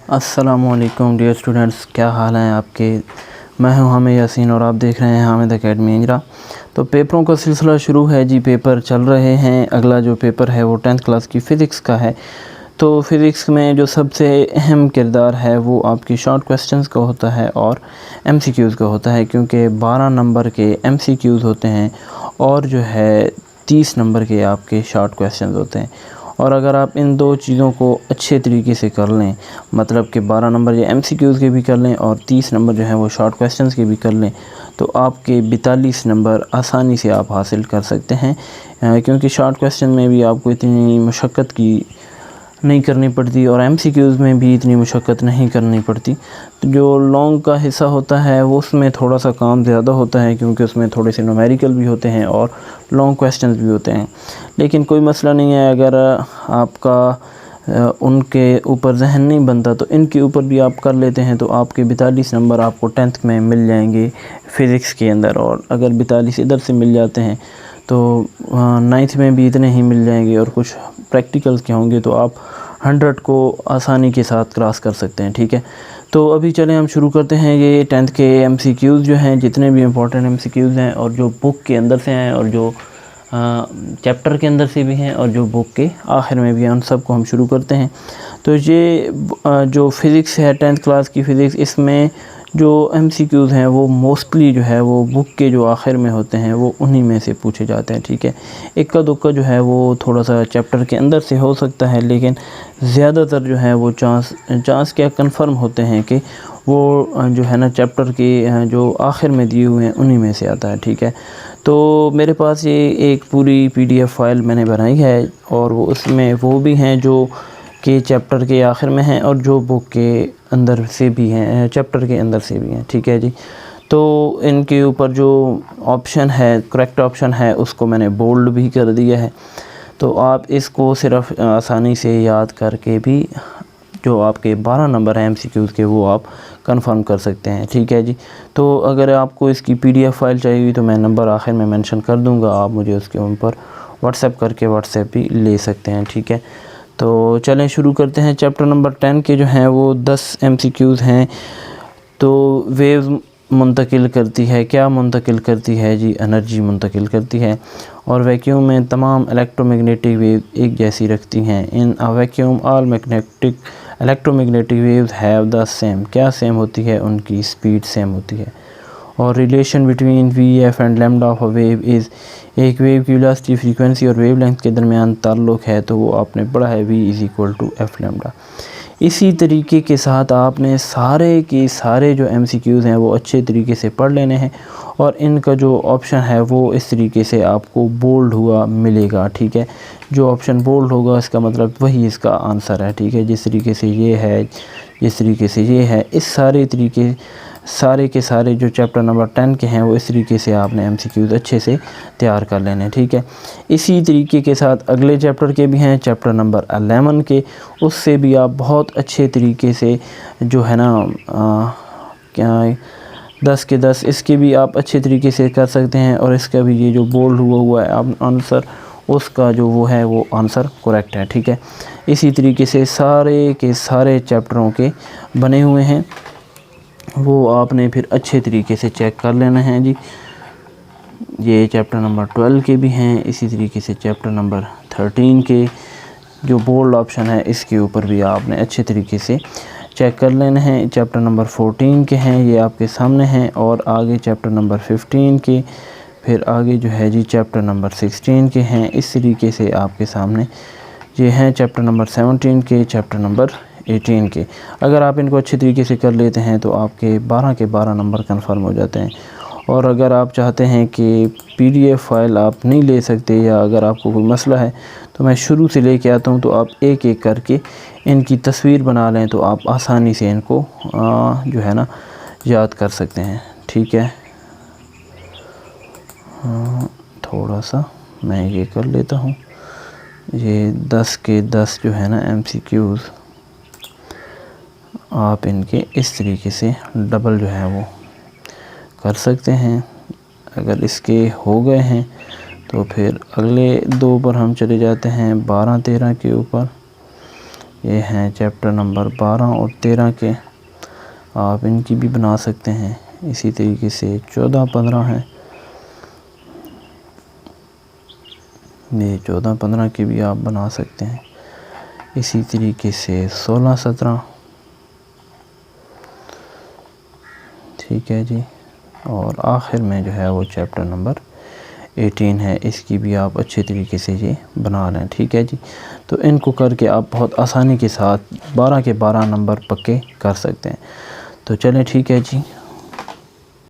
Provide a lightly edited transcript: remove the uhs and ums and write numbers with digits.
अस्सलामुअलैकुम dear students, क्या हाल हैं आपके। मैं हूं हामिद यासीन और आप देख रहे हैं हामिद एकेडमी इंजरा। तो पेपरों का सिलसिला शुरू है जी, पेपर चल रहे हैं। अगला जो पेपर है वो 10th क्लास की फ़िज़िक्स का है। तो फ़िज़िक्स में जो सबसे अहम किरदार है वो आपकी शॉर्ट क्वेश्चंस का होता है और एमसीक्यूज़ का होता है, क्योंकि 12 नंबर के एमसीक्यूज़ होते हैं और जो है 30 नंबर के आपके शॉर्ट क्वेश्चंस होते हैं। और अगर आप इन दो चीज़ों को अच्छे तरीके से कर लें, मतलब कि 12 नंबर ये एमसीक्यूज़ के भी कर लें और 30 नंबर जो है वो शॉर्ट क्वेश्चंस के भी कर लें, तो आपके 42 नंबर आसानी से आप हासिल कर सकते हैं। क्योंकि शॉर्ट क्वेश्चन में भी आपको इतनी मशक्क़त की नहीं करनी पड़ती और एमसीक्यूज़ में भी इतनी मुशक्क़त नहीं करनी पड़ती। तो जो लॉन्ग का हिस्सा होता है वो उसमें थोड़ा सा काम ज़्यादा होता है, क्योंकि उसमें थोड़े से न्यूमेरिकल भी होते हैं और लॉन्ग क्वेश्चंस भी होते हैं। लेकिन कोई मसला नहीं है, अगर आपका उनके ऊपर जहन नहीं बनता तो इनके ऊपर भी आप कर लेते हैं, तो आपके 42 नंबर आपको 10th में मिल जाएंगे फ़िज़िक्स के अंदर। और अगर 42 इधर से मिल जाते हैं तो 9th में भी इतने ही मिल जाएंगे और कुछ प्रैक्टिकल्स के होंगे तो आप 100 को आसानी के साथ क्रॉस कर सकते हैं। ठीक है, तो अभी चलें हम शुरू करते हैं। ये 10th के एमसीक्यूज़ जो हैं, जितने भी इम्पोर्टेंट एमसीक्यूज़ हैं और जो बुक के अंदर से हैं और जो चैप्टर के अंदर से भी हैं और जो बुक के आखिर में भी हैं, उन सब को हम शुरू करते हैं। तो ये जो फ़िज़िक्स है 10th क्लास की फ़िज़िक्स, इसमें जो एमसीक्यूज़ हैं वो मोस्टली जो है वो बुक के जो आखिर में होते हैं वो उन्हीं में से पूछे जाते हैं। ठीक है, इक्का दुक्का जो है वो थोड़ा सा चैप्टर के अंदर से हो सकता है, लेकिन ज़्यादातर जो है वो चांस क्या कंफर्म होते हैं कि वो जो है ना चैप्टर के जो आखिर में दिए हुए हैं उन्हीं में से आता है। ठीक है, तो मेरे पास ये एक पूरी पीडीएफ फाइल मैंने बनाई है और वो उसमें वो भी हैं जो कि चैप्टर के आखिर में हैं और जो बुक के अंदर से भी हैं, चैप्टर के अंदर से भी हैं। ठीक है जी, तो इनके ऊपर जो ऑप्शन है, करेक्ट ऑप्शन है, उसको मैंने बोल्ड भी कर दिया है। तो आप इसको सिर्फ आसानी से याद करके भी जो आपके 12 नंबर हैं एमसीक्यूज़ के वो आप कंफर्म कर सकते हैं। ठीक है जी, तो अगर आपको इसकी पीडीएफ फाइल चाहिए तो मैं नंबर आखिर में मेंशन कर दूंगा, आप मुझे उसके ऊपर व्हाट्सएप करके व्हाट्सएप भी ले सकते हैं। ठीक है, तो चलें शुरू करते हैं। चैप्टर नंबर 10 के जो हैं वो 10 एमसीक्यूज़ हैं। तो वेव मुंतकिल करती है, क्या मुंतकिल करती है जी? एनर्जी मुंतकिल करती है। और वैक्यूम में तमाम इलेक्ट्रोमैग्नेटिक वेव एक जैसी रखती हैं। In a vacuum all magnetic electromagnetic waves have the same, क्या सेम होती है? उनकी स्पीड सेम होती है। और relation between V F and lambda of a wave is, एक वेव की वेलोसिटी, फ्रीक्वेंसी और वेवलेंथ के दरमियान ताल्लुक़ है, तो वो आपने पढ़ा है V is equal to F lambda. इसी तरीके के साथ आपने सारे के सारे जो एमसीक्यूज़ हैं वो अच्छे तरीके से पढ़ लेने हैं और इनका जो ऑप्शन है वो इस तरीके से आपको बोल्ड हुआ मिलेगा। ठीक है, जो ऑप्शन बोल्ड होगा इसका मतलब वही इसका आंसर है। ठीक है, जिस तरीके से ये है, जिस तरीके से ये है, इस सारे के सारे जो चैप्टर नंबर 10 के हैं वो इस तरीके से आपने एमसीक्यूज़ अच्छे से तैयार कर लेने। ठीक है, इसी तरीके के साथ अगले चैप्टर के भी हैं, चैप्टर नंबर 11 के, उससे भी आप बहुत अच्छे तरीके से जो है ना क्या 10 के 10 इसके भी आप अच्छे तरीके से कर सकते हैं। और इसका भी ये जो बोल्ड हुआ है आंसर, उसका जो वो है वो आंसर करेक्ट है। ठीक है, इसी तरीके से सारे के सारे चैप्टरों के बने हुए हैं, वो आपने फिर अच्छे तरीके से चेक कर लेना है जी। ये चैप्टर नंबर 12 के भी हैं, इसी तरीके से चैप्टर नंबर 13 के जो बोल्ड ऑप्शन है इसके ऊपर भी आपने अच्छे तरीके से चेक कर लेना है। चैप्टर नंबर 14 के हैं, ये आपके सामने हैं। और आगे चैप्टर नंबर 15 के, फिर आगे जो है जी चैप्टर नंबर 16 के हैं, इस तरीके से आपके सामने ये हैं चैप्टर नंबर 17 के, चैप्टर नंबर 18 के। अगर आप इनको अच्छे तरीके से कर लेते हैं तो आपके 12 के 12 नंबर कंफर्म हो जाते हैं। और अगर आप चाहते हैं कि पीडीएफ फाइल आप नहीं ले सकते या अगर आपको कोई मसला है तो मैं शुरू से लेके आता हूं, तो आप एक एक करके इनकी तस्वीर बना लें तो आप आसानी से इनको जो है ना याद कर सकते हैं। ठीक है, थोड़ा सा मैं ये कर लेता हूँ। ये 10 के 10 जो है ना एमसीक्यूज़, आप इनके इस तरीके से डबल जो है वो कर सकते हैं। अगर इसके हो गए हैं तो फिर अगले दो पर हम चले जाते हैं 12 13 के ऊपर। ये हैं चैप्टर नंबर 12 और 13 के, आप इनकी भी बना सकते हैं। इसी तरीके से 14-15 हैं, ये 14-15 के भी आप बना सकते हैं। इसी तरीके से 16-17, ठीक है जी। और आखिर में जो है वो चैप्टर नंबर 18 है, इसकी भी आप अच्छे तरीके से ये बना लें, ठीक है जी। तो इनको करके आप बहुत आसानी के साथ 12 के 12 नंबर पक्के कर सकते हैं। तो चलें ठीक है जी,